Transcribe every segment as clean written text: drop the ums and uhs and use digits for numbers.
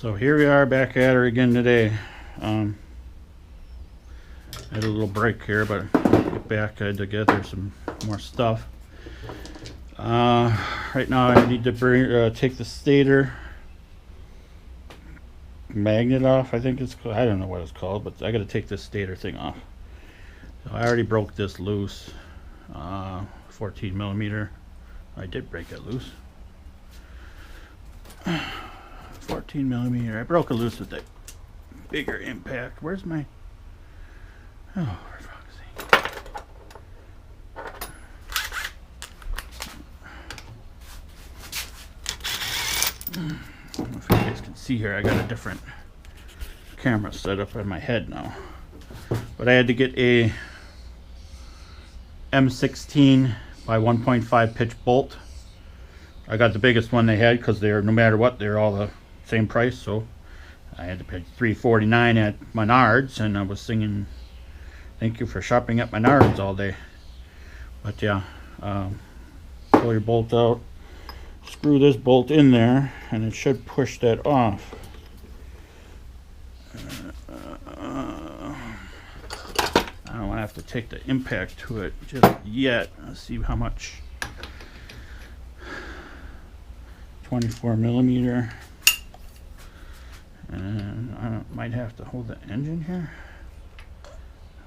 So here we are back at her again today. I had a little break here, but I'll get back together some more stuff. Right now I need to take the stator magnet off. I think it's called, I don't know what it's called, but I got to take this stator thing off. So I already broke this loose. 14 millimeter. I did break it loose. 14 millimeter. I broke it loose with that bigger impact. Where's my... Oh, for fuck's sake. I don't know if you guys can see here, I got a different camera set up on my head now. But I had to get a M16 by 1.5 pitch bolt. I got the biggest one they had because they're, no matter what, they're all the same price. So I had to pay $3.49 at Menards, and I was singing thank you for shopping at Menards all day. But yeah, pull your bolt out, screw this bolt in there, and it should push that off. I don't want to have to take the impact to it just yet. Let's see how much. 24 millimeter. And I might have to hold the engine here.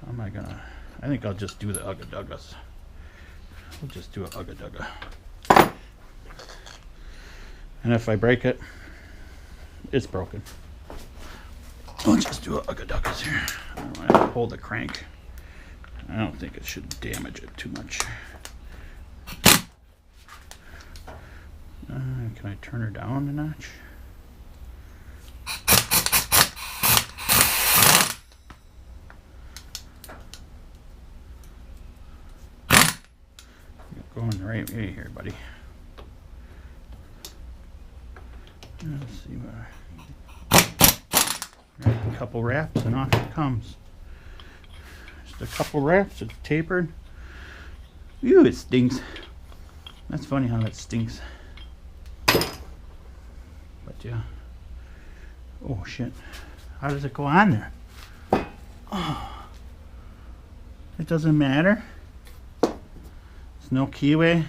How am I gonna? I think I'll just do the Ugga Duggas. We'll just do a Ugga Dugga. And if I break it, it's broken. I'll just do a Ugga Duggas here. I don't want to hold the crank. I don't think it should damage it too much. Can I turn her down a notch? You're going the right way here, buddy. Let's see where. A couple wraps and off it comes. Just a couple wraps, it's tapered. Ew, it stinks. That's funny how that stinks. But yeah. Oh shit. How does it go on there? Oh. It doesn't matter. There's no keyway.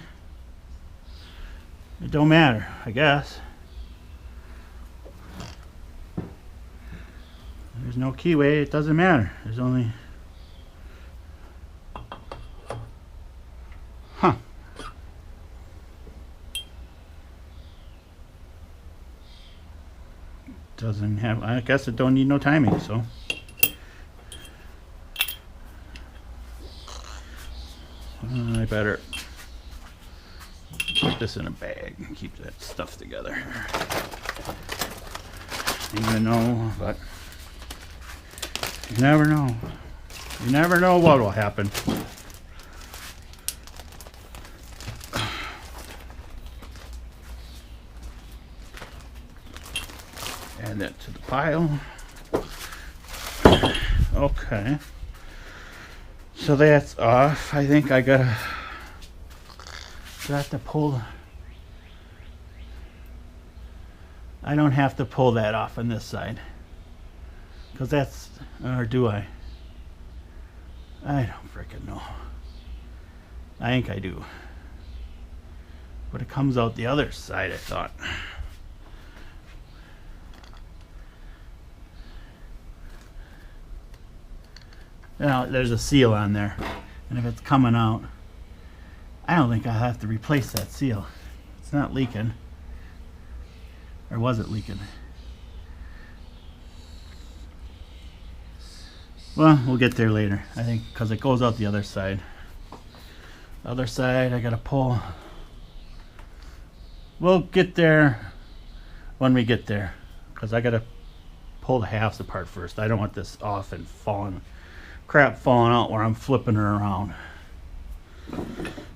It don't matter, I guess. There's no keyway, it doesn't matter. There's only... Huh. Doesn't have... I guess it don't need no timing, so... I better put this in a bag and keep that stuff together. Even know, but... You never know. You never know what will happen. Add that to the pile. Okay. So that's off. I think I got to pull. I don't have to pull that off on this side. Because that's, or do I? I don't frickin' know. I think I do. But it comes out the other side, I thought. Now, there's a seal on there. And if it's coming out, I don't think I'll have to replace that seal. It's not leaking. Or was it leaking? Well, we'll get there later, I think, because it goes out the other side. The other side, I gotta pull. We'll get there when we get there, because I gotta pull the halves apart first. I don't want this off and crap falling out where I'm flipping her around.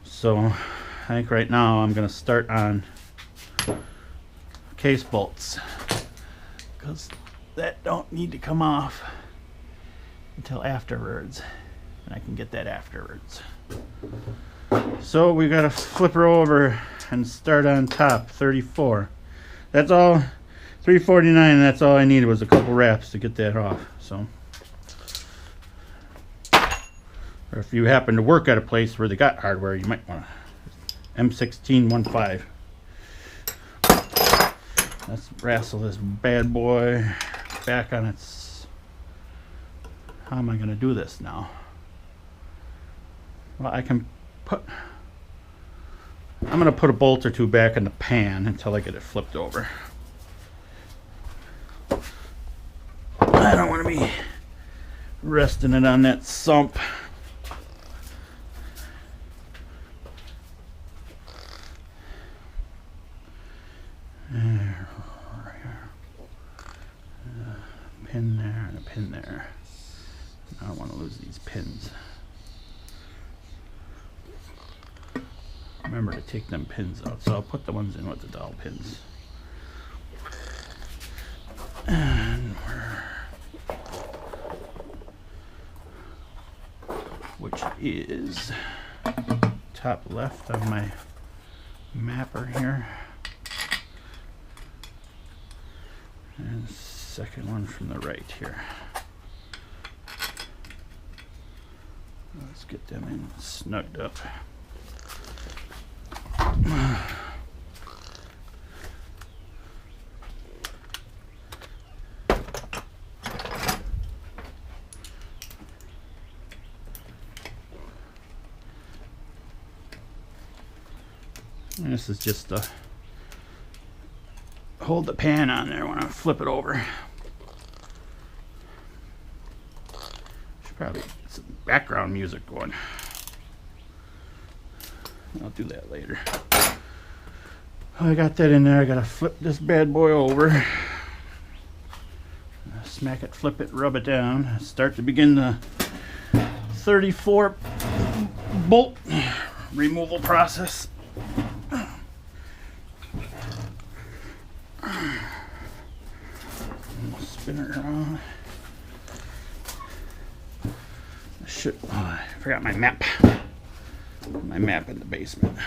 So, I think right now I'm gonna start on case bolts, because that don't need to come off until afterwards, and I can get that afterwards. So we gotta flip her over and start on top, 34. That's all $3.49. That's all I needed was a couple wraps to get that off. So, or if you happen to work at a place where they got hardware, you might want to M1615. Let's wrestle this bad boy back on its. How am I going to do this now? Well, I can put. I'm going to put a bolt or two back in the pan until I get it flipped over. I don't want to be resting it on that sump. Pin there and a pin there. I don't want to lose these pins. Remember to take them pins out, so I'll put the ones in with the dowel pins. And which is top left of my mapper here. And second one from the right here. Let's get them in snugged up. And this is just to hold the pan on there when I flip it over. Should probably get some background music going. I'll do that later. I got that in there. I gotta flip this bad boy over. Smack it, flip it, rub it down. Start to begin the 34 bolt removal process. Spin it around. Shit, oh, I forgot my map. My map in the basement.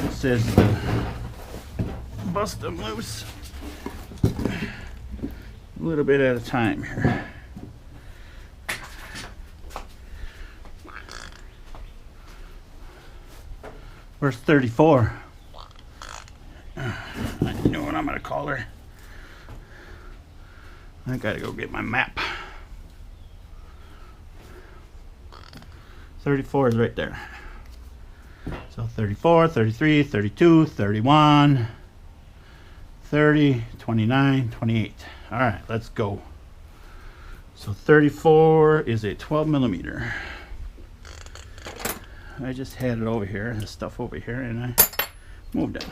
It says bust them loose a little bit at a time here. Where's 34? I know what I'm gonna call her. I gotta go get my map. 34 is right there. So 34, 33, 32, 31, 30, 29, 28. All right, let's go. So 34 is a 12 millimeter. I just had it over here, the stuff over here, and I moved it.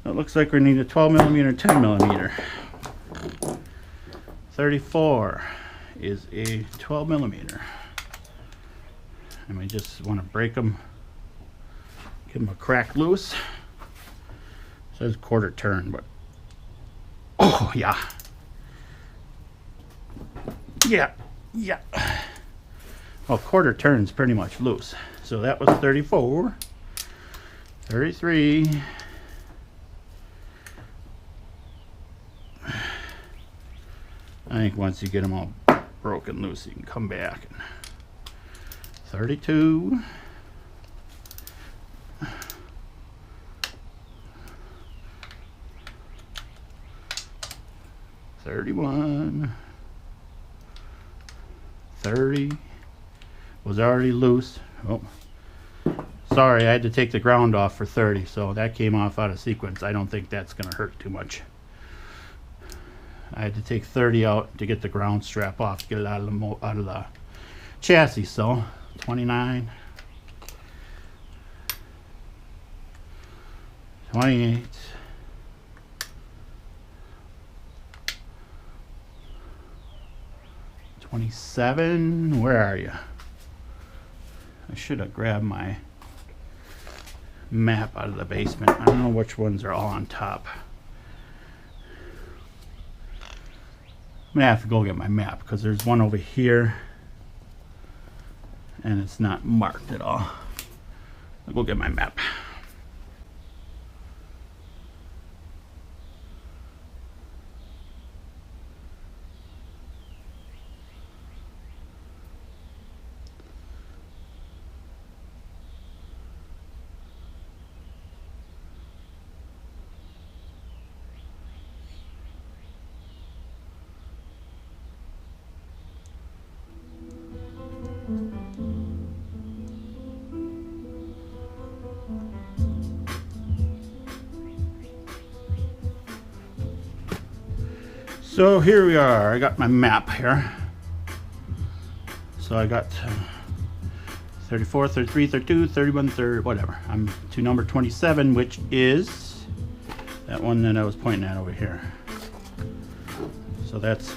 It looks like we need a 12 millimeter, 10 millimeter. 34 is a 12 millimeter. And we just want to break them, give them a crack loose. It says quarter turn, but oh yeah. Yeah. Well, quarter turn's pretty much loose. So that was 34, 33, I think once you get them all broken loose, you can come back. 32, 31, 30, was already loose. Oh, sorry, I had to take the ground off for 30, so that came off out of sequence. I don't think that's going to hurt too much. I had to take 30 out to get the ground strap off, to get it out of the chassis. So 29, 28, 27. Where are you? I should have grabbed my map out of the basement. I don't know which ones are all on top. I'm gonna have to go get my map because there's one over here and it's not marked at all. I'll go get my map. So here we are. I got my map here. So I got 34, 33, 32, 31, 30, whatever. I'm to number 27, which is that one that I was pointing at over here. So that's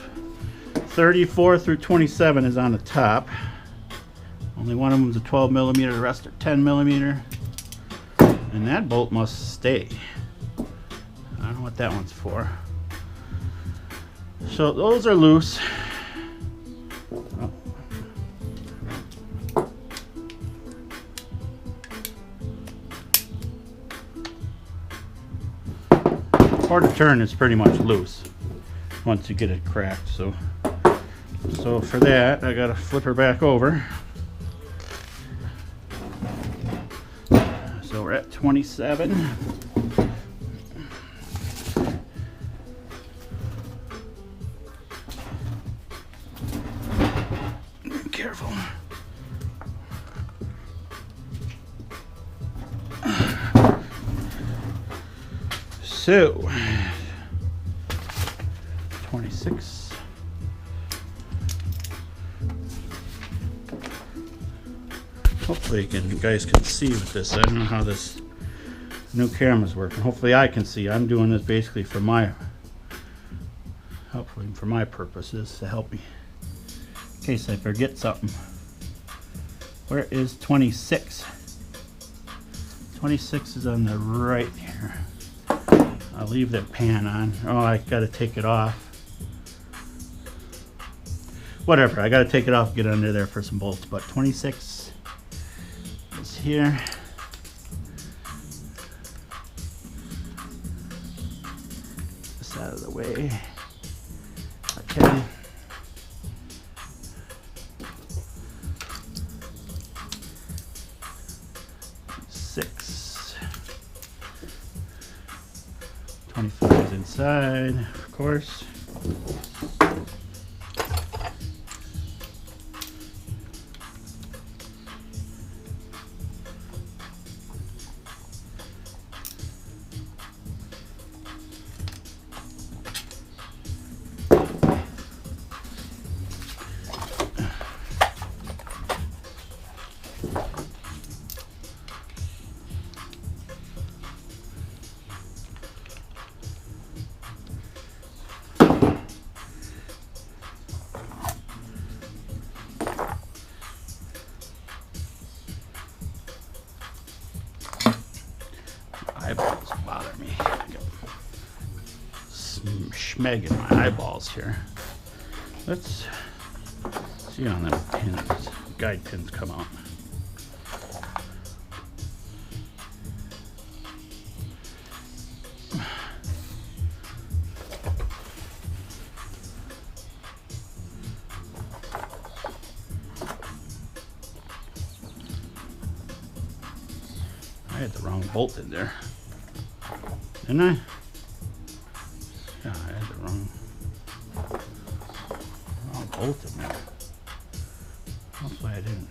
34 through 27 is on the top. Only one of them is a 12 millimeter, the rest are 10 millimeter. And that bolt must stay. I don't know what that one's for. So those are loose. Oh. Quarter turn is pretty much loose once you get it cracked. So for that, I gotta flip her back over. So we're at 27. Careful. So 26. Hopefully you guys can see with this. I don't know how this new camera's working. Hopefully I can see. I'm doing this basically for my, hopefully for my purposes, to help me in case I forget something. Where is 26? 26 is on the right here. I'll leave that pan on. Oh, I gotta take it off. Whatever, I gotta take it off, get under there for some bolts, but 26 is here. This out of the way. Okay. Six. 25 is inside, of course. Eyeballs bother me. I got some schmeg in my eyeballs here. Let's see on them pins. Guide pins come out. I had the wrong bolt in there. Didn't I? Yeah, I had the wrong bolt in there. Hopefully I didn't.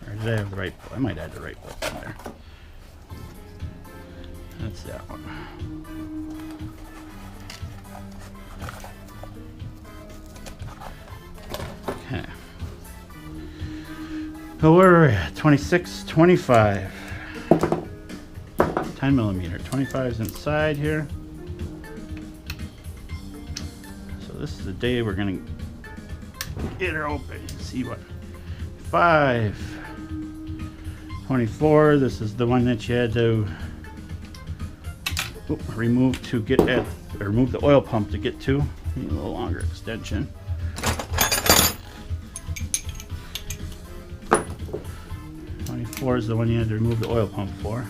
Or did I have the right bolt? I might have the right bolt in there. That's that one. Okay. So where are we at? 26, 25. 10 millimeter. 25 is inside here. So this is the day we're gonna get her open and see what. 5. 24. This is the one that you had to remove to get at, or remove the oil pump to get to. Need a little longer extension. 24 is the one you had to remove the oil pump for.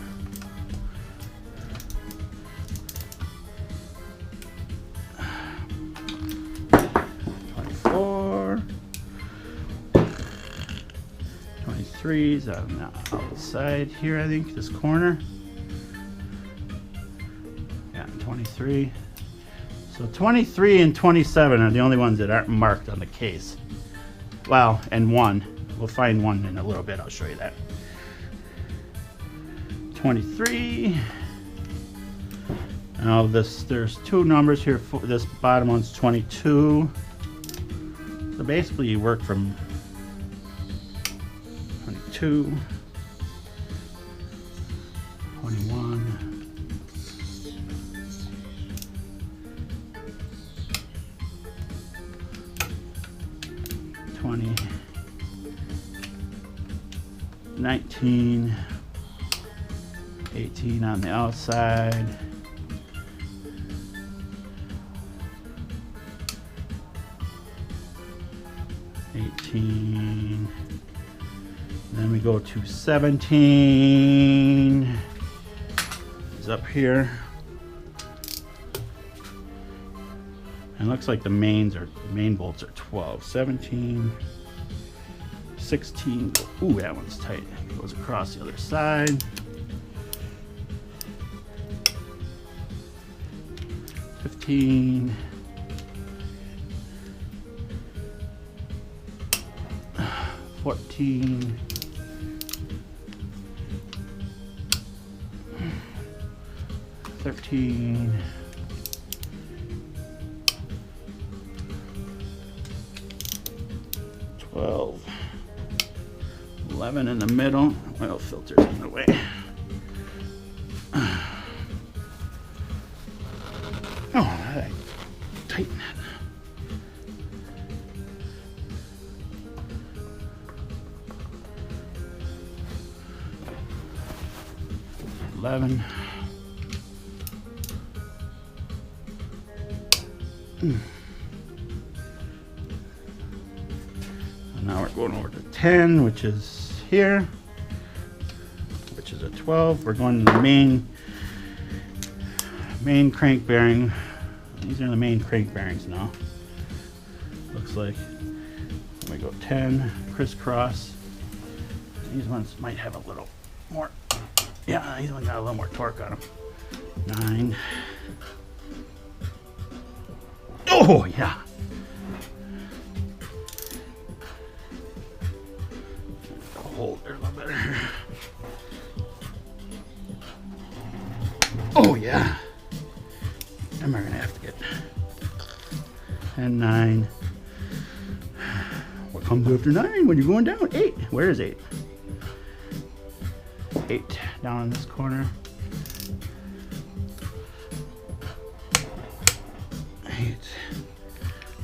Is on the outside here, I think, this corner. Yeah, 23. So 23 and 27 are the only ones that aren't marked on the case. Well, and one. We'll find one in a little bit. I'll show you that. 23. Now there's two numbers here. This bottom one's 22. So basically you work from 22, 21, 20, 19, 18 on the outside, 18. Then we go to 17. It's up here. And it looks like the main bolts are 12. 17, 16. Ooh, that one's tight. It goes across the other side. 15. 14. 13, 12, 11 in the middle. Oil filter's in the way. Oh, I tighten that. 11. And now we're going over to 10, which is here, which is a 12. We're going to the main crank bearing. These are the main crank bearings now. Looks like. Then we go 10, crisscross. These ones might have a little more. Yeah, these ones got a little more torque on them. 9. Oh, yeah. Hold there a little better. Oh, yeah. Am I going to have to get 10, 9. What comes after 9 when you're going down? 8. Where is 8? 8 down in this corner. 8.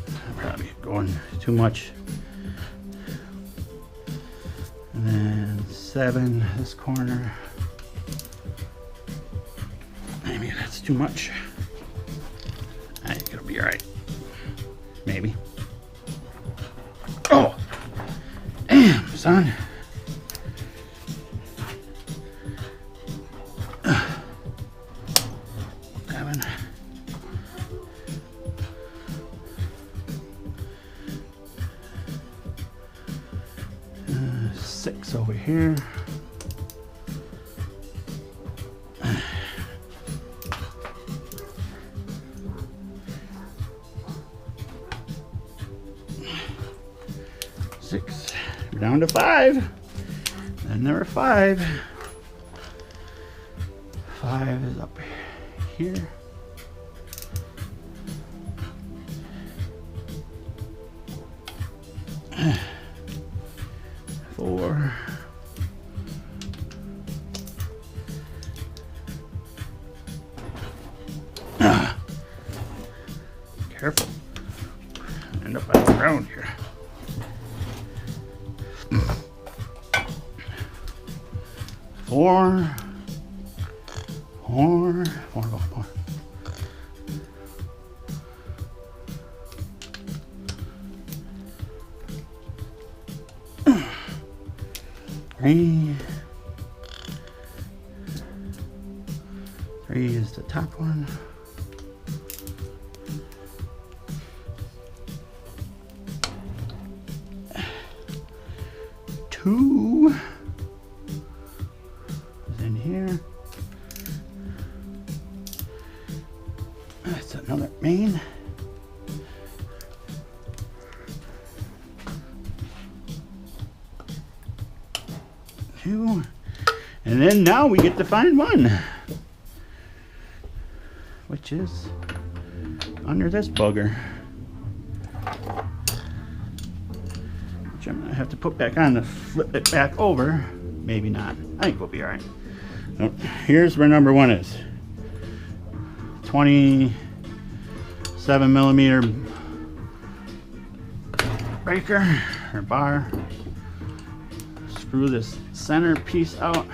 I'm probably going too much. And then 7 this corner. Maybe that's too much. I think it'll be all right. Maybe. Oh, damn, son. Six over here. Six. We're down to 5. And number 5. 5 is up here. 4. Careful. End up on the ground here. 4. 4. 4. 4. 3. top one. Two is in here. That's another main. Two. And then now we get to find one, which is under this bugger, which I'm gonna have to put back on to flip it back over. Maybe not. I think we'll be all right. So here's where number one is. 27mm breaker or bar. Screw this center piece out.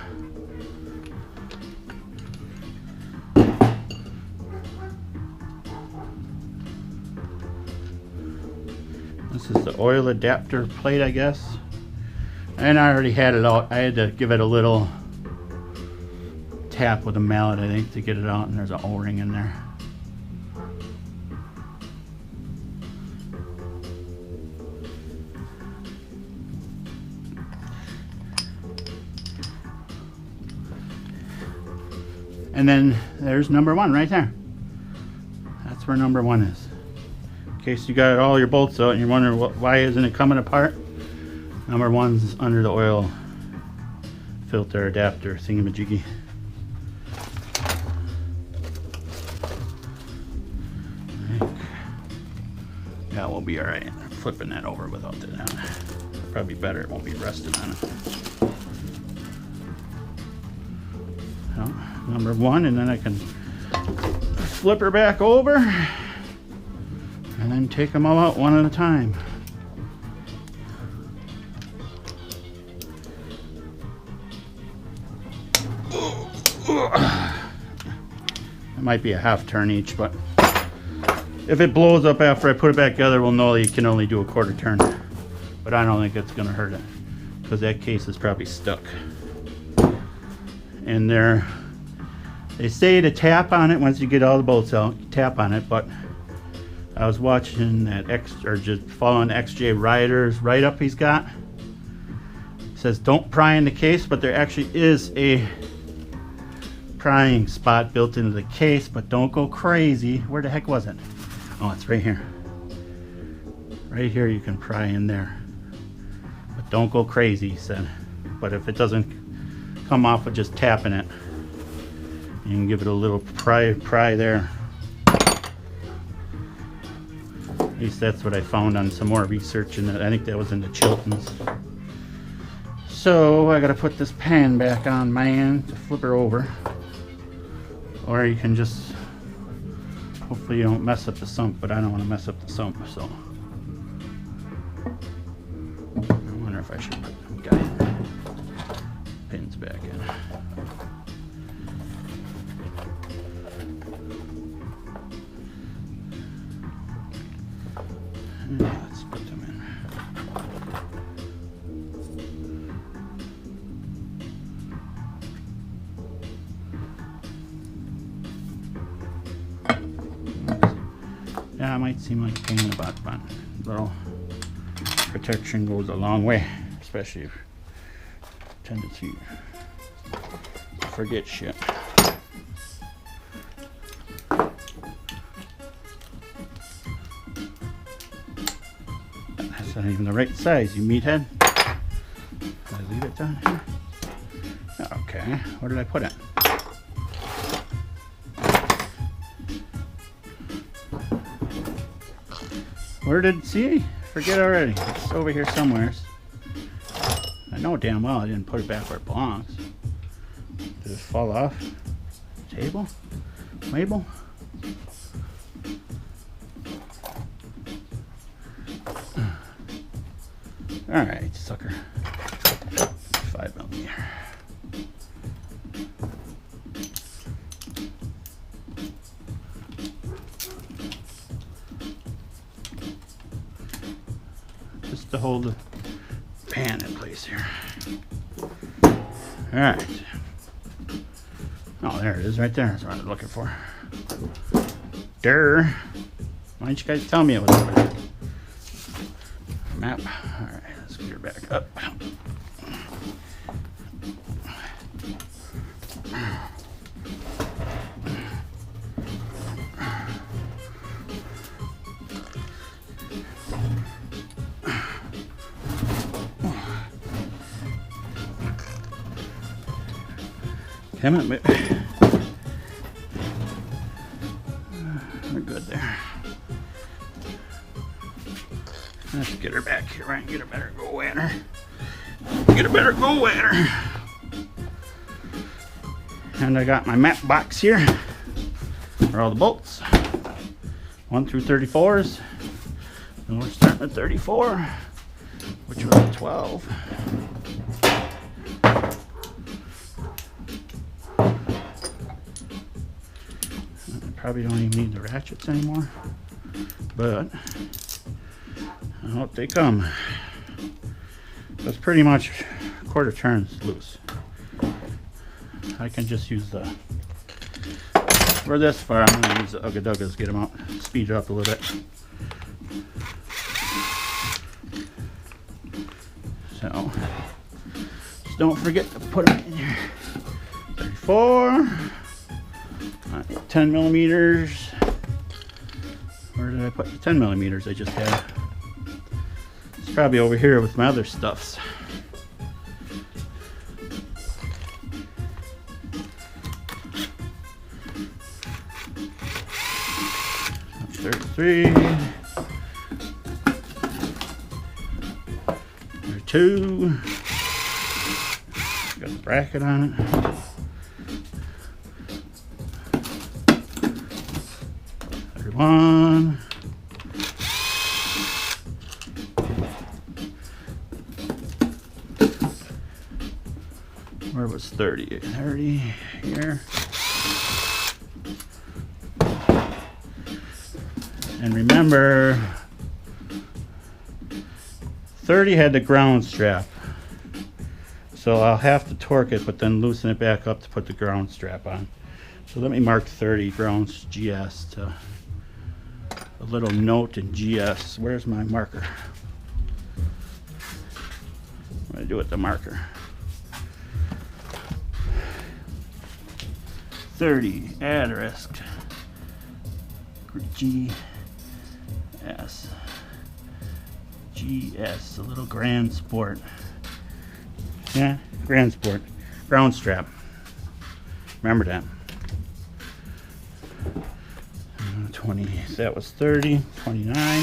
This is the oil adapter plate, I guess. And I already had it out. I had to give it a little tap with a mallet, I think, to get it out, and there's an O-ring in there. And then there's number one right there. That's where number one is. In case you got all your bolts out and you're wondering why isn't it coming apart, number one's under the oil filter adapter thingamajiggy. Yeah, we'll be all right. Flipping that over without that on. Probably better. It won't be rusted on it. So, number one, and then I can flip her back over and then take them all out one at a time. It might be a half turn each, but if it blows up after I put it back together, we'll know you can only do a quarter turn. But I don't think it's going to hurt it, because that case is probably stuck. And they say to tap on it once you get all the bolts out, tap on it, but I was watching that just following XJ Rider's write-up he's got. It says don't pry in the case, but there actually is a prying spot built into the case, but don't go crazy. Where the heck was it? Oh, it's right here. Right here you can pry in there. But don't go crazy, he said. But if it doesn't come off with just tapping it, you can give it a little pry there. At least that's what I found on some more research, and I think that was in the Chiltons. So I gotta put this pan back on my end to flip her over. Or you can just, hopefully you don't mess up the sump, but I don't want to mess up the sump, so. I wonder if I should put some guide pins back in. Let's put them in. Yeah, it might seem like a pain in the butt, but little protection goes a long way, especially if you tend to forget shit. That's not even the right size, you meathead. Did I leave it down here? Okay, where did I put it? Where did, see? Forget already. It's over here somewhere. I know damn well I didn't put it back where it belongs. Did it fall off? Table? Label? Alright, sucker. 5mm. Just to hold the pan in place here. Alright. Oh, there it is right there. That's what I was looking for. There. Why didn't you guys tell me it was over there? Map. Alright, let's get her back up. Come on, baby. We're good there. Let's get her back here, right? Get a better go at her. Get a better go at her. And I got my map box here for all the bolts. 1 through 34s. And we're starting at 34, which was a 12. Probably don't even need the ratchets anymore, but I hope they come. That's pretty much quarter turns loose. I can just use the, for this far, I'm going to use the Ugga Duggas, get them out, speed it up a little bit. So, just don't forget to put them in here. 34. 10 millimeters. Where did I put the 10 millimeters I just had? It's probably over here with my other stuffs. That's 33. 32. Got the bracket on it. 31. Where was 30? 30 here. And remember, 30 had the ground strap. So I'll have to torque it, but then loosen it back up to put the ground strap on. So let me mark 30 grounds GS to a little note in GS. Where's my marker? What do I do with the marker? 30 add risk GS, a little Grand Sport. Yeah, Grand Sport. Ground strap. Remember that. 20, that was 30, 29.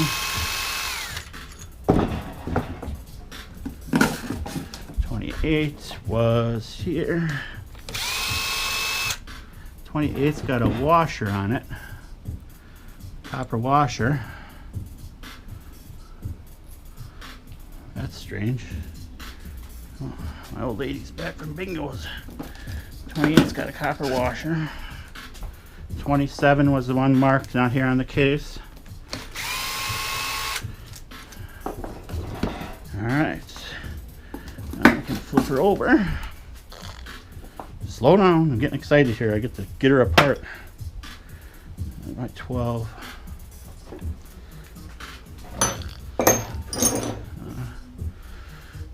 28 was here. 28's got a washer on it. Copper washer. That's strange. Oh, my old lady's back from bingos. 28's got a copper washer. 27 was the one marked, not here on the case. Alright. Now I can flip her over. Slow down, I'm getting excited here. I get to get her apart. My 12.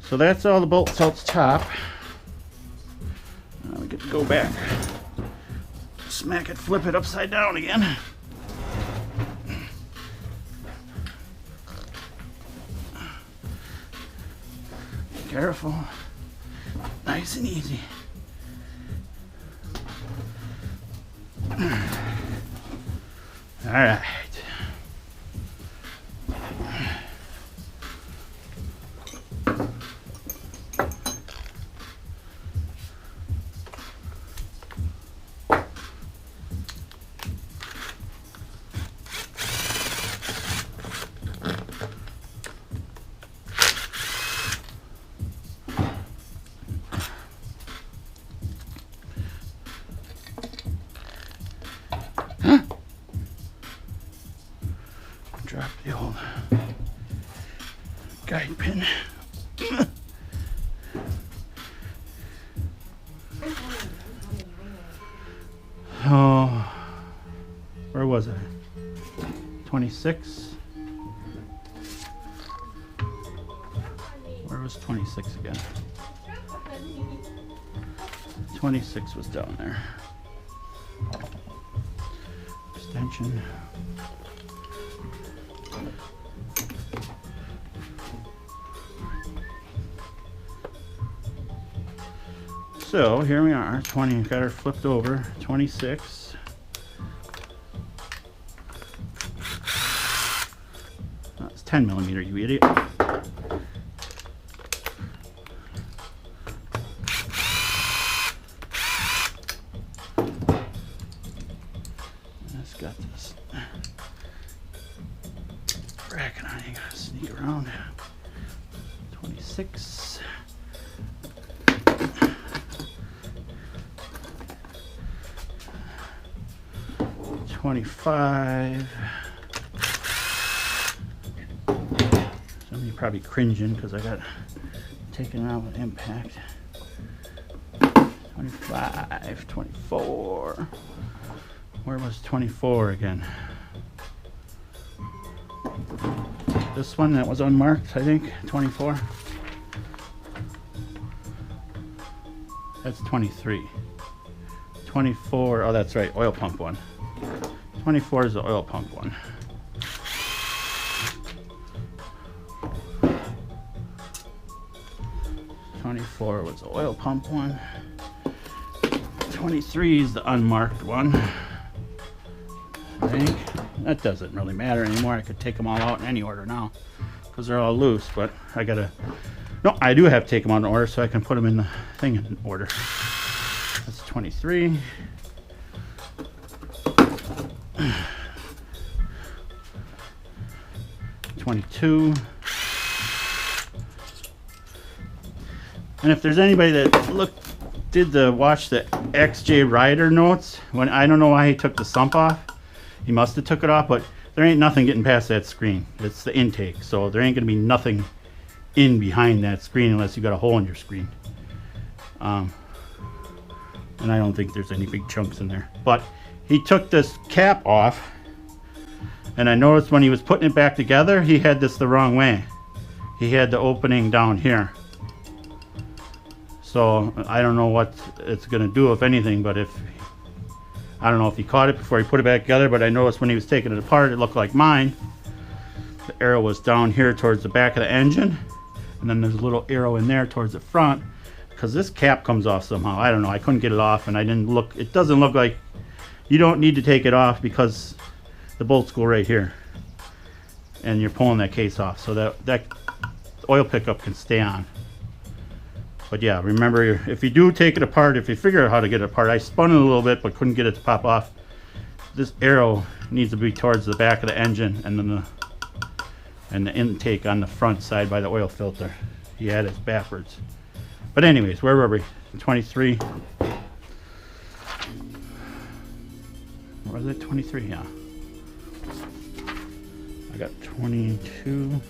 So that's all the bolts out the top. Now we get to go back. Smack it, flip it upside down again. Careful. Nice and easy. All right. Drop the old guide pin. was it? 26. Where was 26 again? 26 was down there. Extension. So here we are, 20, got her flipped over, 26. That's 10 millimeter, you idiot. It's got this bracket on, you gotta sneak around. 26. 25. Some of you probably cringing because I got taken out with impact. 25, 24. Where was 24 again? This one that was unmarked, I think. 24. That's 23. 24, oh that's right, oil pump one. 24 is the oil pump one. '24 was the oil pump one. 23 is the unmarked one. I think that doesn't really matter anymore. I could take them all out in any order now because they're all loose. But I gotta. No, I do have to take them out in order so I can put them in the thing in order. That's 23. 22. And if there's anybody that watch the XJ rider notes, when I don't know why he took the sump off. He must have took it off, but there ain't nothing getting past that screen. It's the intake, so there ain't gonna be nothing in behind that screen unless you got a hole in your screen. And I don't think there's any big chunks in there. But he took this cap off, and I noticed when he was putting it back together, he had this the wrong way. He had the opening down here. So I don't know what it's gonna do, if anything, but I don't know if he caught it before he put it back together, but I noticed when he was taking it apart, it looked like mine. The arrow was down here towards the back of the engine, and then there's a little arrow in there towards the front, because this cap comes off somehow. I don't know, I couldn't get it off, and I didn't look, it doesn't look like, you don't need to take it off because the bolts go right here, and you're pulling that case off, so that oil pickup can stay on. But yeah, remember, if you do take it apart, if you figure out how to get it apart, I spun it a little bit but couldn't get it to pop off. This arrow needs to be towards the back of the engine, and then the intake on the front side by the oil filter. He had it backwards. But anyways, where were we? 23. Or was it 23? Yeah. I got 22.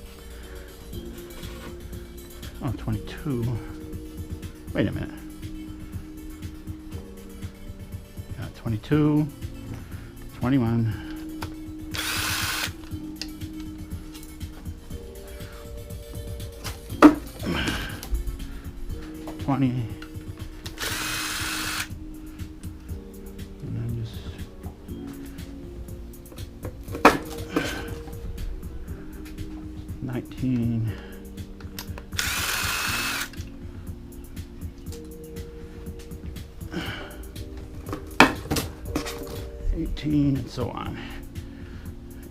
Oh, 22. Wait a minute. 22, 21. And then just 19. 18 and so on.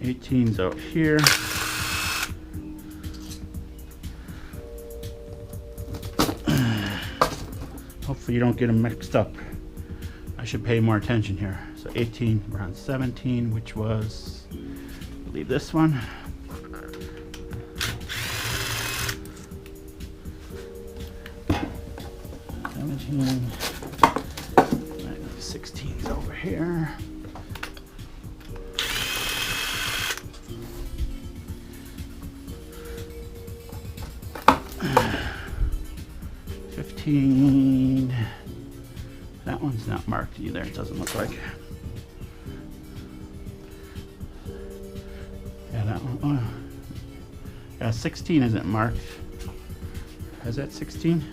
18's out here. Hopefully you don't get them mixed up. I should pay more attention here. So 18, we're on 17, which was, I believe, this one. '17. 16's over here. 15. That one's not marked either, it doesn't look like. Yeah, 16 isn't marked. Is that 16?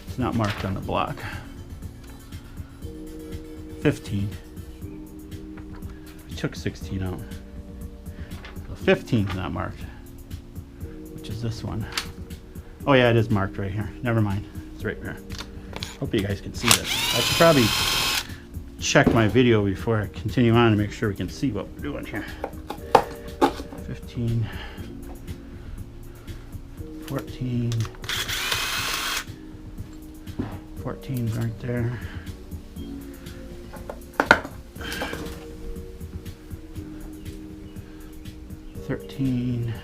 It's not marked on the block. 15. We took 16 out. So 15 is not marked. Which is this one. Oh yeah, it is marked right here. Never mind. It's right here. Hope you guys can see this. I should probably check my video before I continue on to make sure we can see what we're doing here. 15, 14, 14's right there. 13.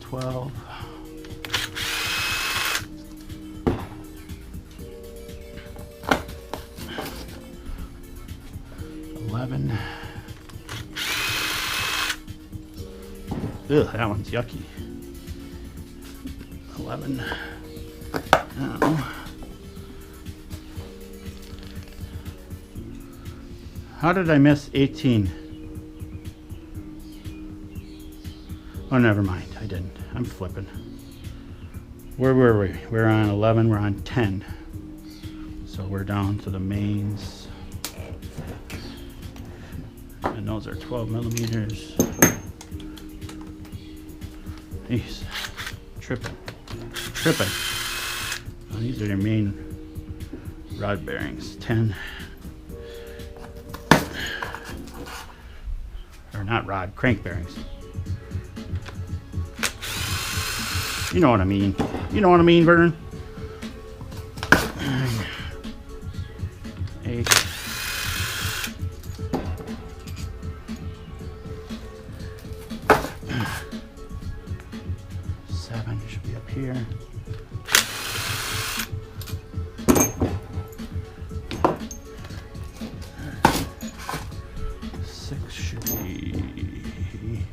12. 11. Ugh, that one's yucky. 11. Oh. How did I miss 18? Oh, never mind. I didn't. I'm flipping. Where were we? We're on 11. We're on 10. So we're down to the mains. And those are 12 millimeters. Jeez. Tripping. Tripping. Oh, these are their main rod bearings. 10. Or not rod, crank bearings. You know what I mean. You know what I mean, Vern? 8. 7 should be up here. 6 should be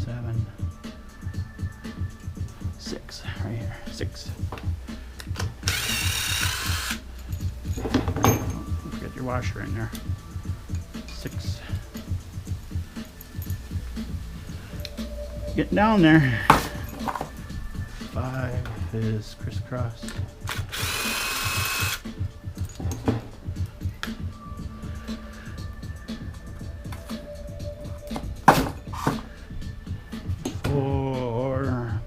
7. 6 right here. 6. Don't forget your washer in there. 6. Get down there. 5 is crisscross. 4.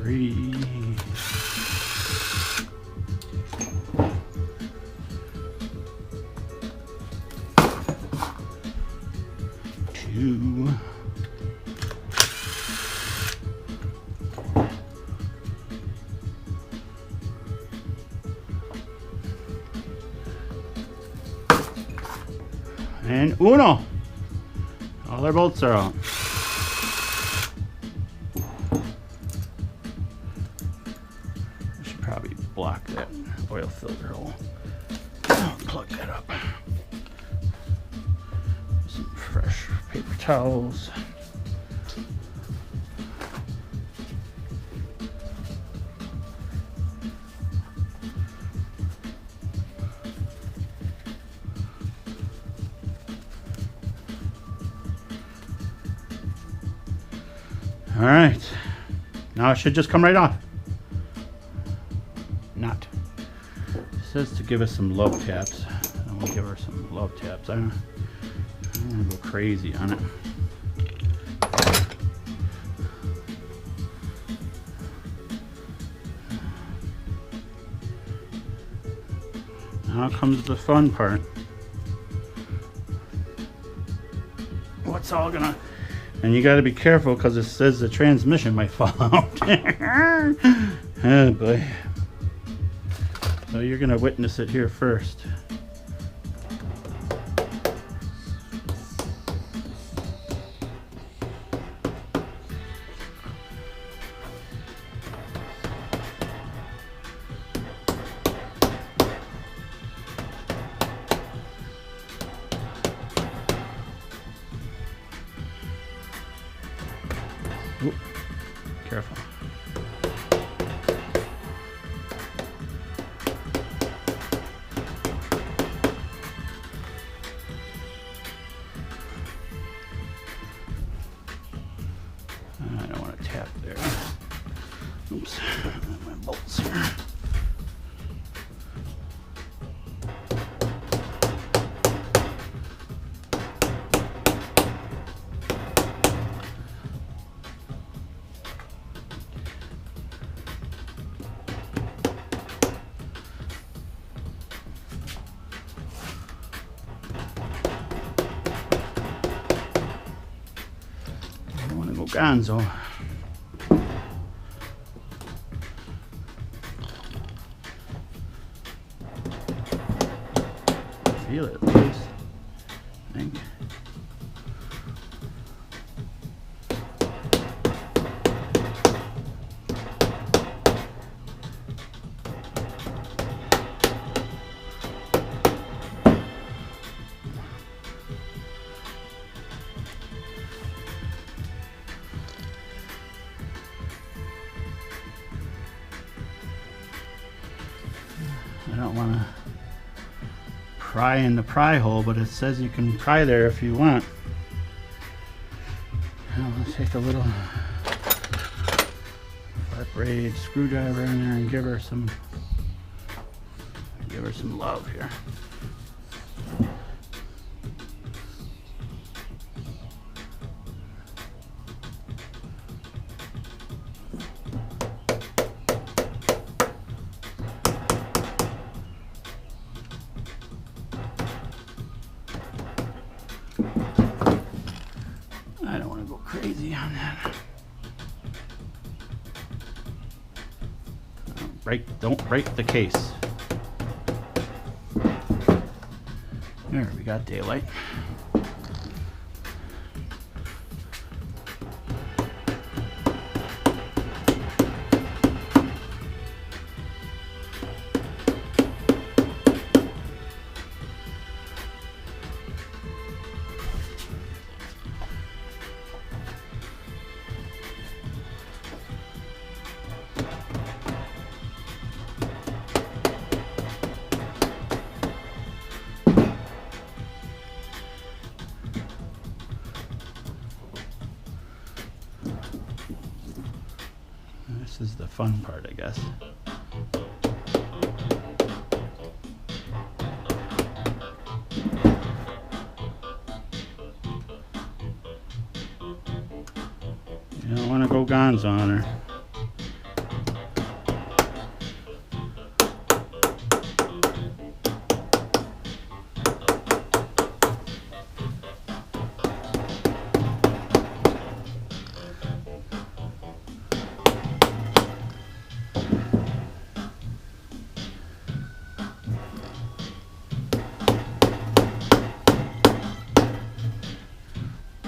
3. 2. 1. All their bolts are out. I should probably block that oil filter hole. Plug that up. Some fresh paper towels. All right, now it should just come right off. Not. It says to give us some love taps. I'm gonna give her some love taps. I'm gonna go crazy on it. Now comes the fun part. What's all gonna... And you got to be careful because it says the transmission might fall out. Oh boy. So you're going to witness it here first. gonzo. Feel it loose, I think. I don't want to pry in the pry hole, but it says you can pry there if you want. Now let's take a little flat braid screwdriver in there and give her some love here. I don't want to go crazy on that. Don't break the case. There, we got daylight. This is the fun part, I guess. You don't want to go gonzo on her.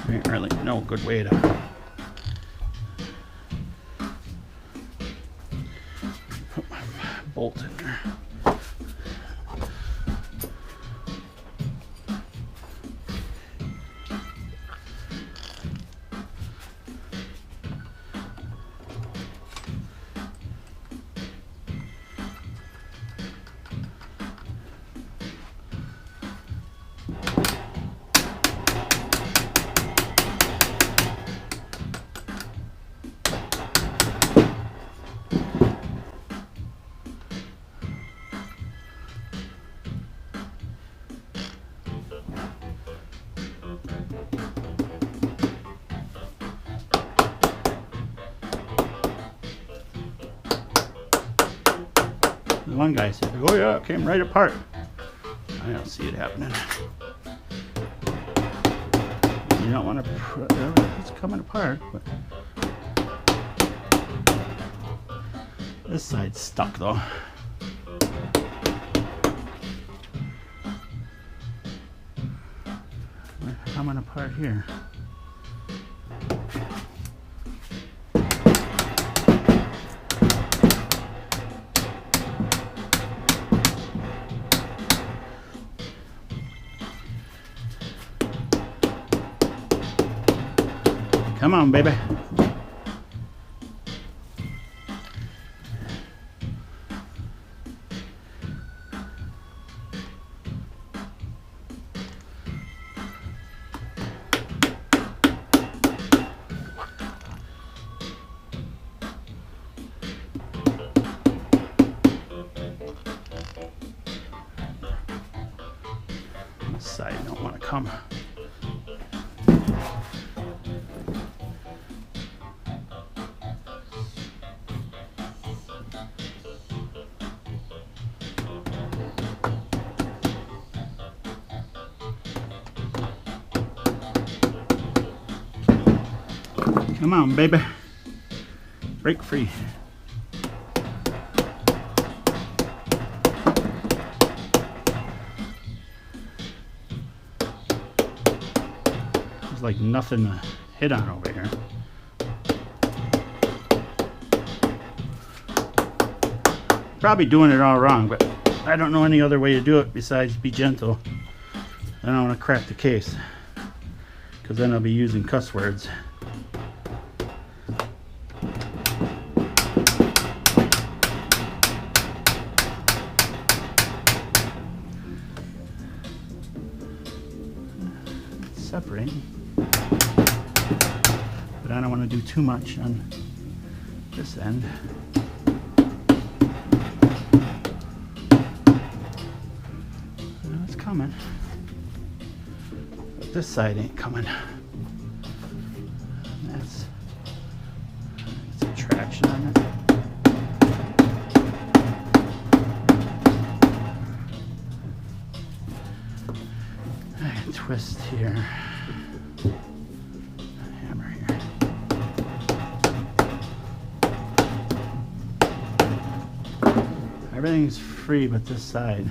Ain't really no good way to put my bolt in there. One guy said, "Oh yeah, it came right apart." I don't see it happening. You don't want to. It's coming apart, but this side's stuck though. We're coming apart here. Come on, baby. This side don't want to come. Come on, baby. Break free. There's like nothing to hit on over here. Probably doing it all wrong, but I don't know any other way to do it besides be gentle. I don't want to crack the case, because then I'll be using cuss words. It's separating, but I don't want to do too much on this end. It's coming. This side ain't coming. That's a traction on it. I can twist here. Hammer here. Everything's free but this side.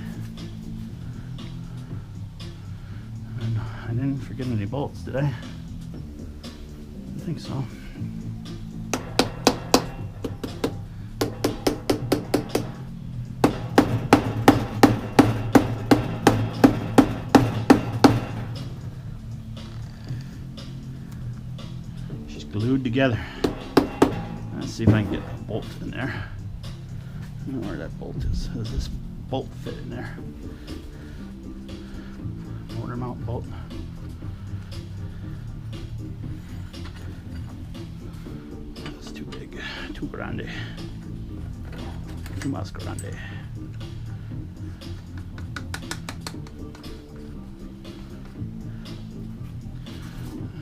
I didn't forget any bolts, did I? I think so. She's glued together. Let's see if I can get a bolt in there. I don't know where that bolt is. Does this bolt fit in there? Motor mount bolt. That's too big, too grande, too mas grande.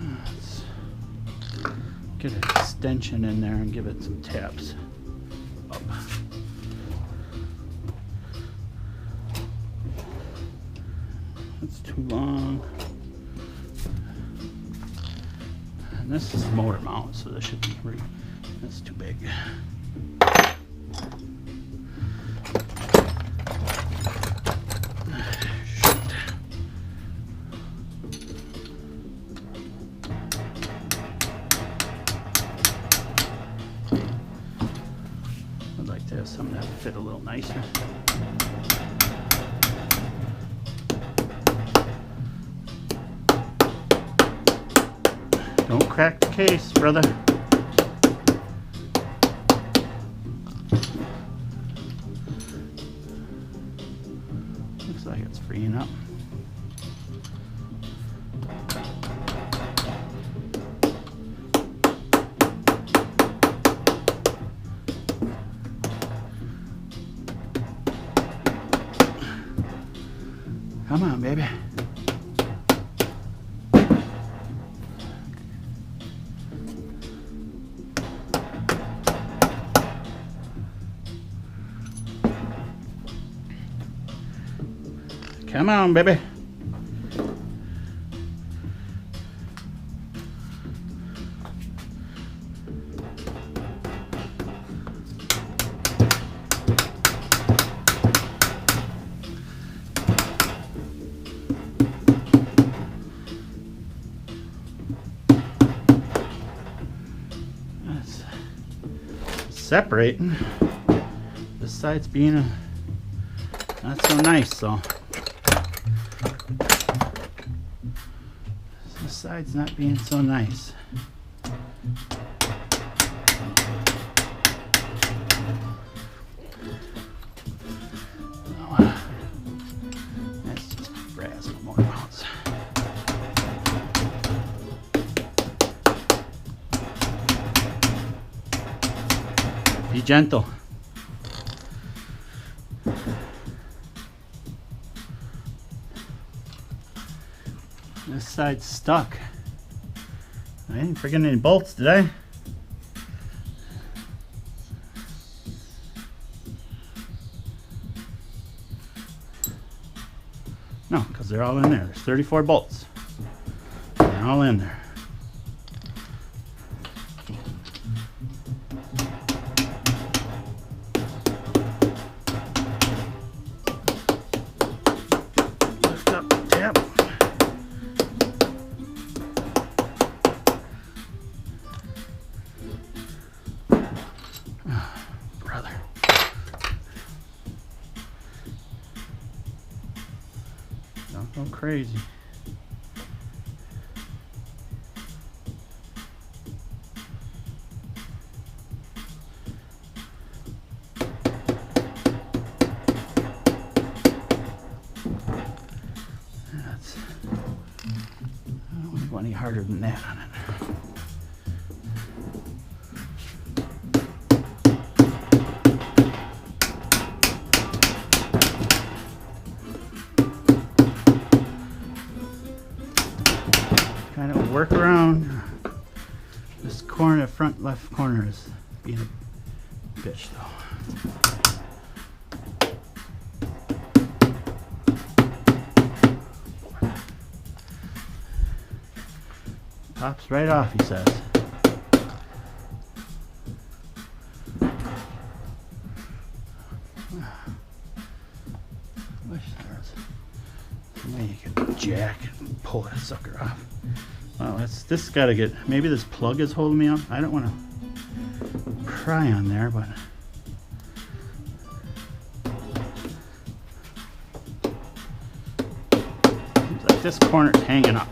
Let's get an extension in there and give it some taps up. That's too long. And this is motor mount, so this should be that's too big. Shoot. I'd like to have something that would fit a little nicer. Don't crack the case, brother. Looks like it's freeing up. Come on, baby. Come on, baby. That's separating. This side's being not so nice, so. This side's not being so nice. Oh, that's just brass with motor mounts. Be gentle. This side's stuck. I didn't forget any bolts, did I? No, because they're all in there. There's 34 bolts. They're all in there. Don't go crazy. That's, I don't want to go any harder than that on it. Kind of work around this corner, front left corner is being a bitch though. Pops right off, he says. Wish there was some way you could jack and pull that sucker off. Well, this got to get, maybe this plug is holding me up. I don't want to pry on there, but seems like this corner's hanging up.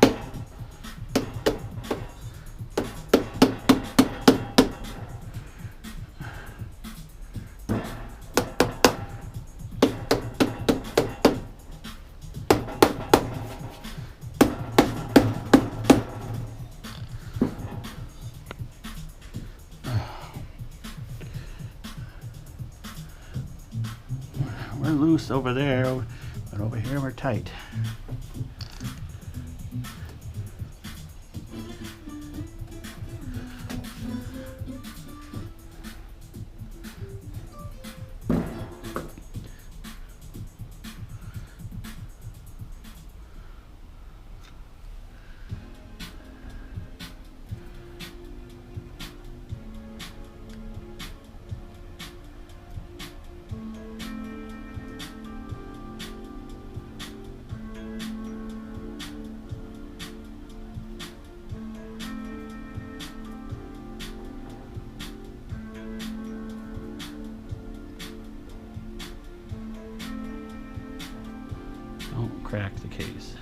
We're loose over there, but over here we're tight. Don't crack the case.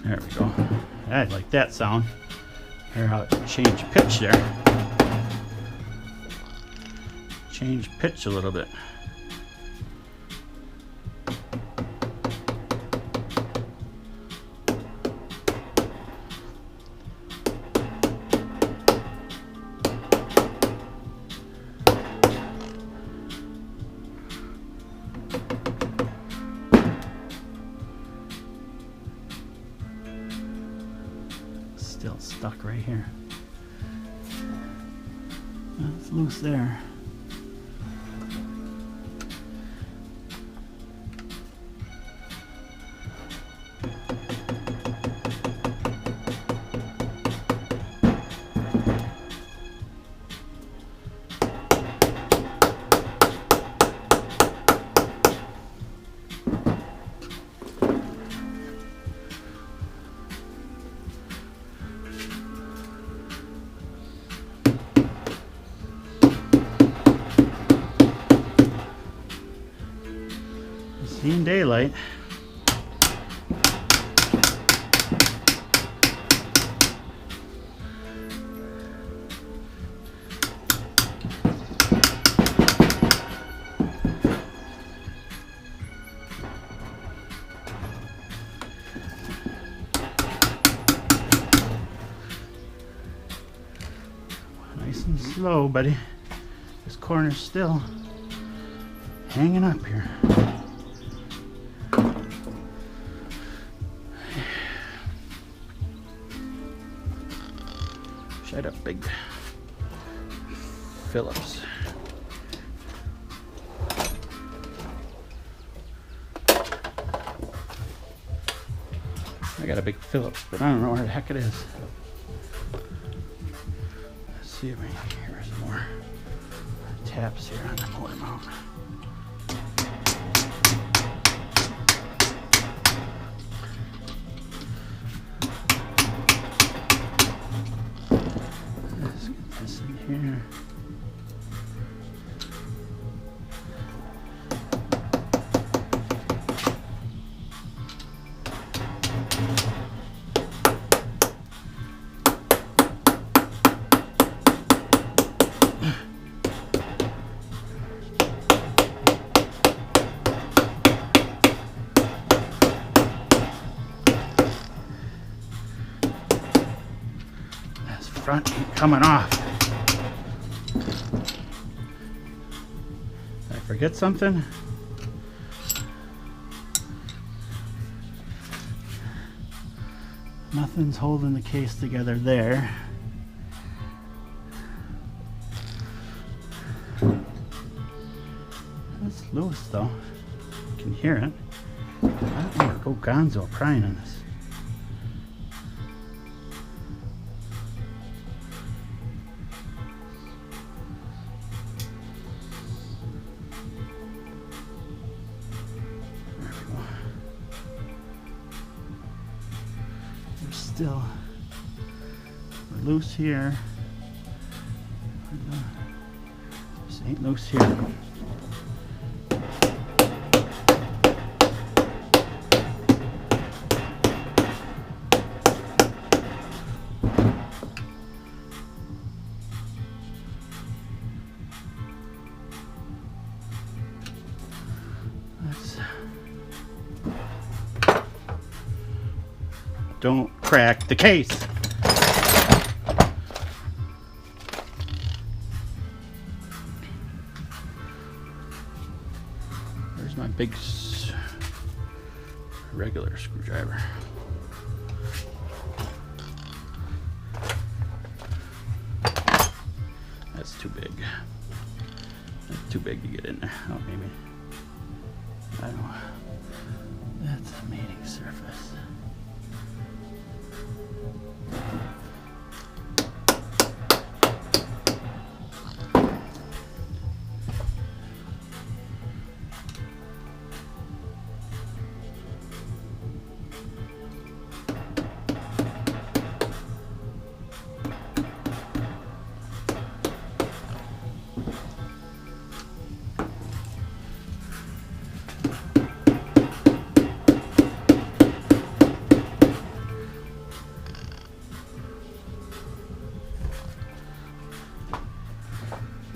There we go. I like that sound. Hear how it changed pitch there. Change pitch a little bit. Still stuck right here. Well, it's loose there. Seeing daylight. Nice and slow, buddy. This corner's still hanging up here. Shut up, big Phillips. I got a big Phillips, but I don't know where the heck it is. Let's see if we can hear some more taps here on the motor mount. here. Front ain't coming off. Did I forget something? Nothing's holding the case together there. It's loose though. You can hear it. I don't know where go Gonzo prying on this. Still loose here. This ain't loose here. Don't crack the case. Where's my big regular screwdriver? That's too big. That's too big to get in there. Oh, maybe. I don't know. That's a mating surface.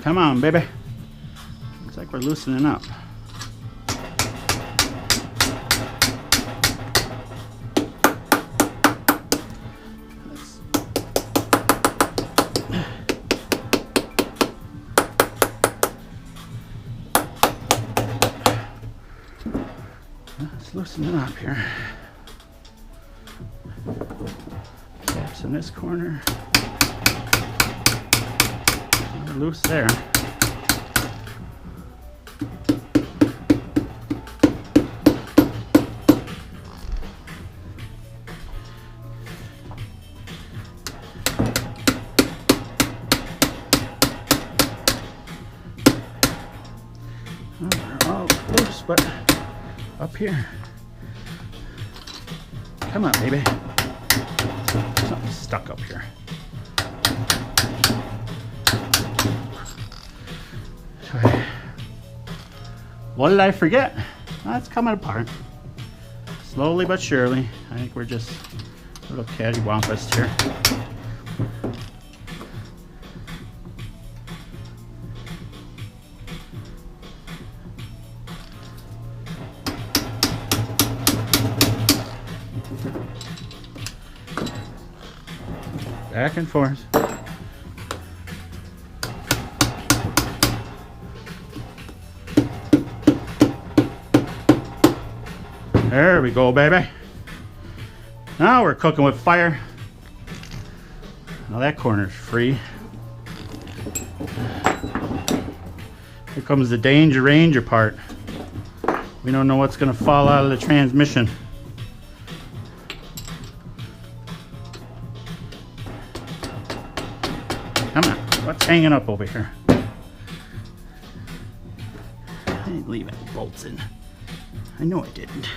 Come on, baby. Looks like we're loosening up. Let's loosen it up here. Caps in this corner. Loose there. Oh, they're all loose, but up here. Come on, baby. Something's stuck up here. What did I forget? That's coming apart. Slowly but surely. I think we're just a little cattywampus here. Back and forth. There we go, baby. Now we're cooking with fire. Now that corner's free. Here comes the danger ranger part. We don't know what's gonna fall out of the transmission. Come on, what's hanging up over here? I didn't leave any bolts in. I know I didn't.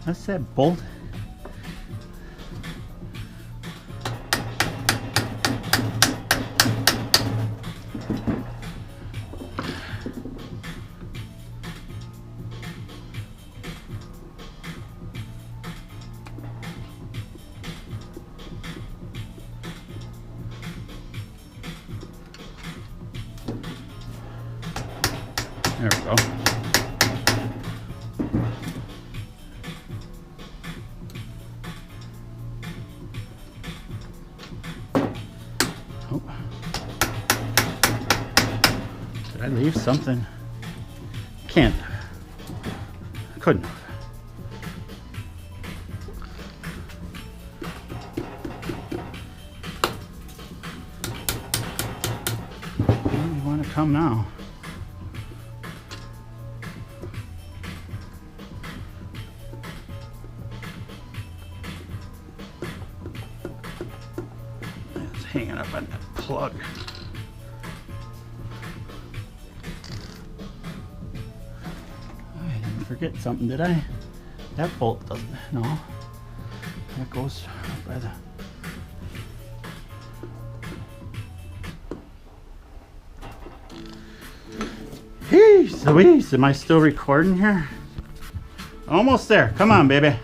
That's that bolt. There we go. Oh. Did I leave something? Can't. I couldn't. You want to come now? It's hanging up on that plug. Forget something, did I? That bolt doesn't, no. That goes by the... Jeez Louise, am I still recording here? Almost there, come on baby.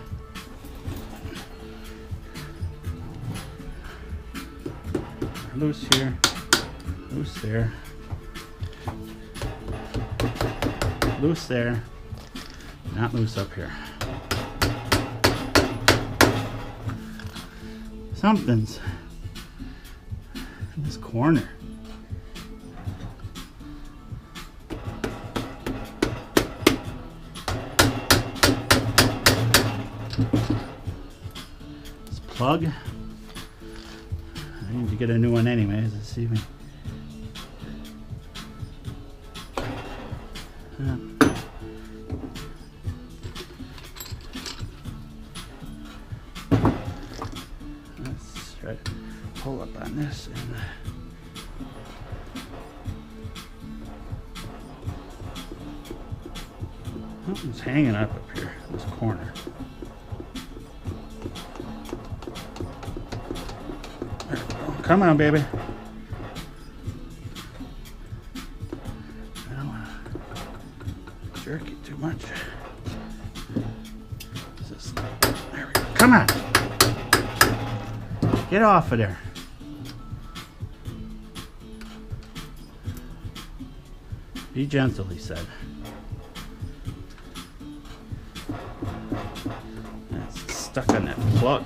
Loose here, loose there. Loose there. Not loose up here. Something's in this corner. This plug. I need to get a new one anyways. Let's see if we... pull up on this and something's hanging up here in this corner. There we go. Come on baby. I don't want to jerk it too much. There we go. Come on. Get off of there. Be gentle, he said. That's stuck on that plug.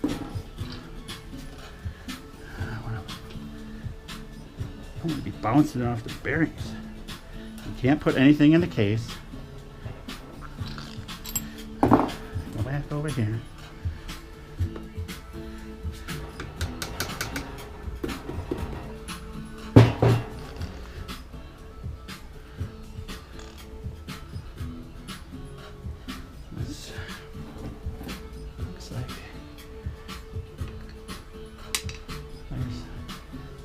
I don't want to be bouncing off the bearings. You can't put anything in the case. Go back over here.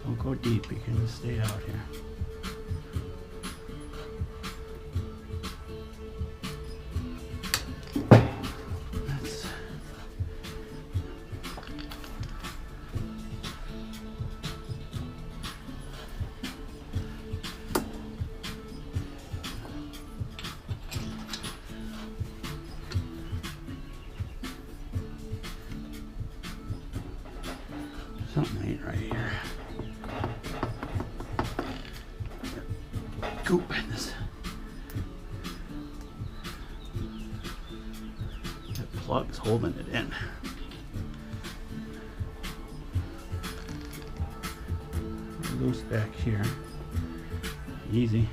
Don't go deep, you can stay out here. Something ain't right here. Goop in this. That plug's holding it in. Loose back here. Easy.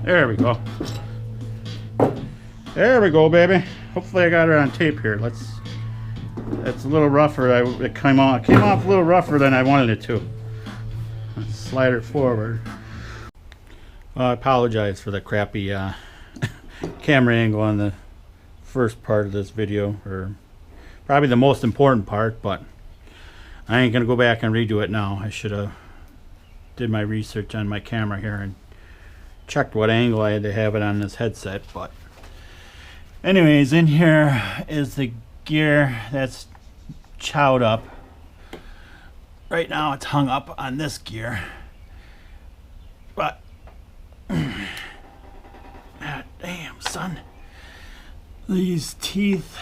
There we go. There we go, baby. Hopefully I got it on tape here. That's a little rougher. It came off a little rougher than I wanted it to. Let's slide it forward. Well, I apologize for the crappy camera angle on the first part of this video, or probably the most important part, but I ain't gonna go back and redo it now. I should have did my research on my camera here and checked what angle I had to have it on this headset, but Anyways, in here is the gear that's chowed up. Right now it's hung up on this gear, but God damn, son, these teeth,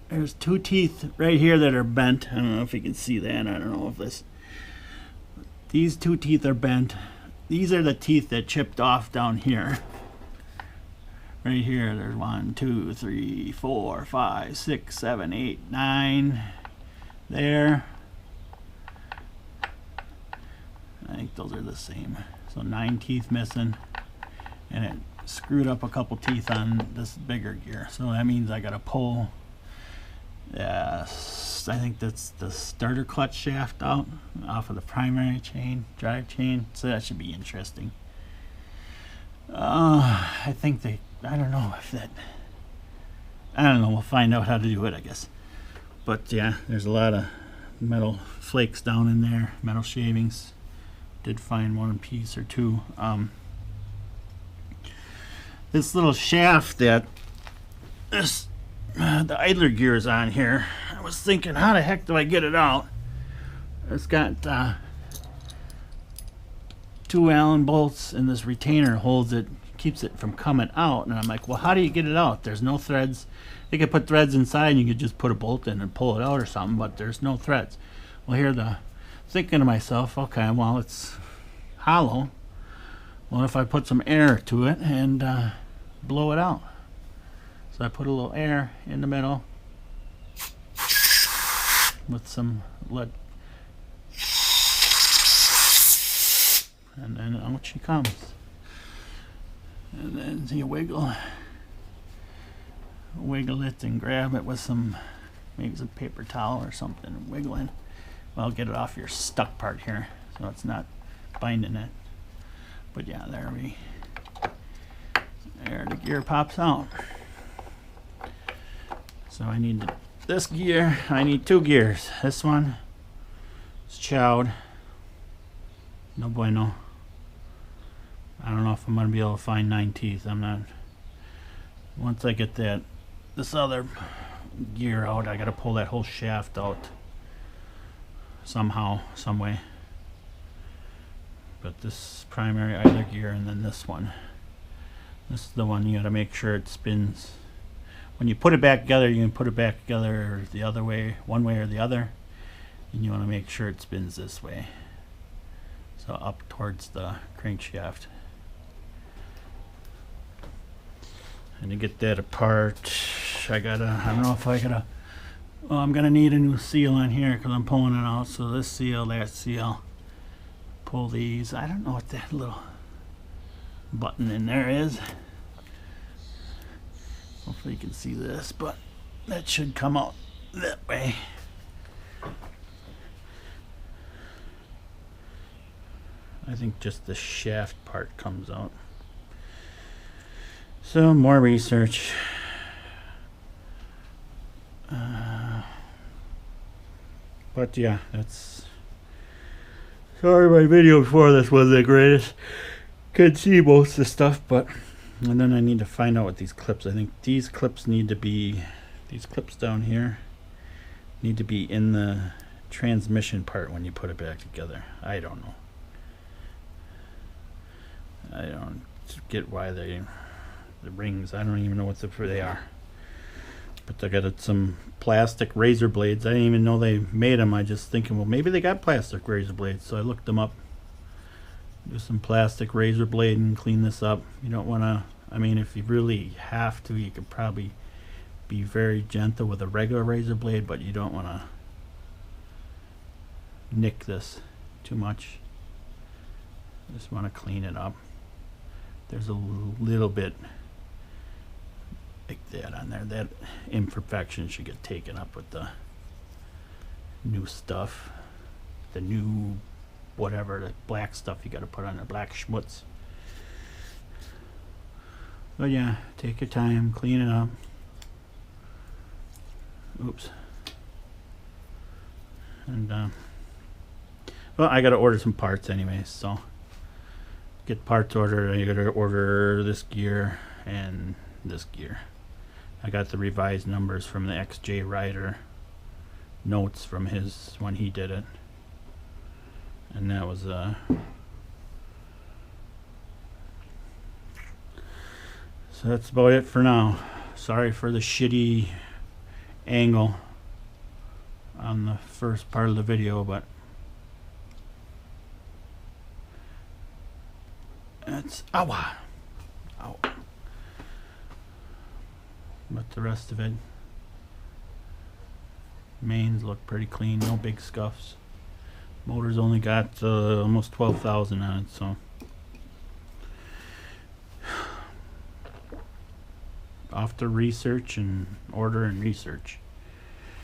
there's two teeth right here that are bent. I don't know if you can see that. I don't know if these two teeth are bent. These are the teeth that chipped off down here. Right here, there's 1, 2, 3, 4, 5, 6, 7, 8, 9. There. I think those are the same. So 9 teeth missing. And it screwed up a couple teeth on this bigger gear. So that means I gotta pull, I think that's the starter clutch shaft out off of the primary chain, drive chain. So that should be interesting. I think I don't know if that, I don't know, we'll find out how to do it, I guess. But yeah, there's a lot of metal flakes down in there, metal shavings. Did find one piece or two. This little shaft that the idler gear is on here, I was thinking, how the heck do I get it out? It's got 2 Allen bolts, and this retainer holds it, keeps it from coming out. And I'm like, well, how do you get it out? There's no threads. You could put threads inside and you could just put a bolt in and pull it out or something, but there's no threads. Well, here, thinking to myself, okay, well, it's hollow. Well, if I put some air to it and blow it out. So I put a little air in the middle with some lead, and then out she comes. And then you wiggle it and grab it with some, maybe some paper towel or something, and wiggling. Well, get it off your stuck part here, so it's not binding it. But yeah, there the gear pops out. So I need this gear. I need 2 gears. This one is chowed. No bueno. I don't know if I'm gonna be able to find 9 teeth. I'm not. Once I get this other gear out, I gotta pull that whole shaft out somehow, some way. But this primary idler gear, and then this one. This is the one you gotta make sure it spins. When you put it back together, you can put it back together the other way, one way or the other, and you want to make sure it spins this way, so up towards the crankshaft. And to get that apart, I don't know if I gotta, well, I'm gonna need a new seal on here because I'm pulling it out. So this seal, that seal, pull these. I don't know what that little button in there is. Hopefully you can see this, but that should come out that way. I think just the shaft part comes out. So more research. But yeah, that's, sorry my video before this wasn't the greatest. Could see most of the stuff, but, and then I need to find out what these clips, I think these clips need to be, these clips down here need to be in the transmission part when you put it back together. I don't know. I don't get why the rings, I don't even know what they are. But they got some plastic razor blades. I didn't even know they made them. I just thinking, well, maybe they got plastic razor blades. So I looked them up. Do some plastic razor blade and clean this up. You don't want to, I mean, if you really have to, you could probably be very gentle with a regular razor blade, but you don't want to nick this too much. Just want to clean it up. There's a little bit like that on there. That imperfection should get taken up with the new stuff, the new whatever, the black stuff you got to put on, the black schmutz. But yeah, take your time, clean it up. Oops. And well, I got to order some parts anyways, so get parts ordered. I got to order this gear and this gear. I got the revised numbers from the XJ Rider notes from his when he did it, and that was so that's about it for now. Sorry for the shitty angle on the first part of the video, but it's ow. But the rest of it, mains look pretty clean, no big scuffs. Motor's only got almost 12,000 on it, so off to research and order and research.